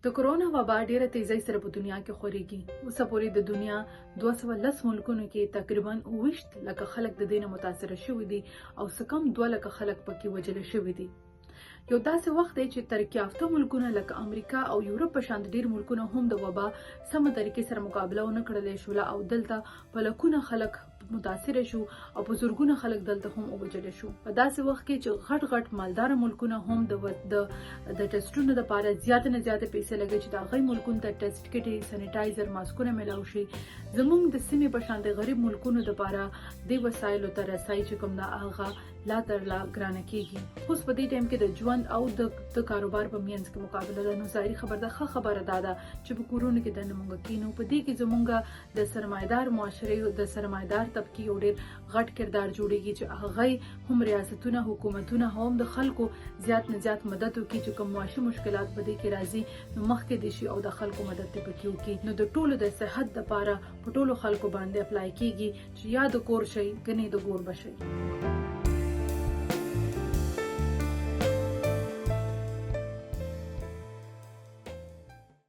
د کرونا وبا ډیره تیزی سره په دنیا کې خوريږي. اوسه پورې د دنیا 210 ملکونو کې تقریبا 20 لکه خلک د دینه متاثر شوي دي او څه کم 2 لکه خلک پکې وژل شوي دي. یو داسې وخت دی چې ترقی یافته ملکونه لکه امریکا او یورپ په شان ډیر ملکونه هم د وبا سم طریقې سره مقابله ونه کړلی شول او دلته په لکونه خلک متاثر شو او په زورګونه خلک دلته هم وژل شو. په داسې وخت کې چې غټ غټ مالدار ملکونه هم د ټیسټونو لپاره زیات نه زیات پیسې لګي چې د غي ملکونو ته ټیسټ کټي سانیټایزر ماسکونه ملاوي شي. زموږ د سیمې په شان د غریب ملکونو لپاره د وسایلو ته رسای چې کوم دا هغه لا تر لا ګرانه کیږي. اوس په دې ټایم کې د ژوند او د کاروبار په منځ کې مقابله ده. نو ظاهري خبره ده چې په کورونو کې د نمونږ کینو په دې کې زمونږ د سرمایدار معاشره د سرمایدار طبقه یو ډېر غټ کردار جوړیږي چې هغه هم ریاستونه حکومتونه هم د خلکو زیات نه زیات مدد وکړي چې کوم معاشي مشکلات په دې کې راځي نو مخکې دي شي او د خلکو مدد ته پکې وکړي. نو د ټولو د صحت لپاره په ټولو خلکو باندې اپلای کیږي چې یا د کور شي کني د ګور بشي.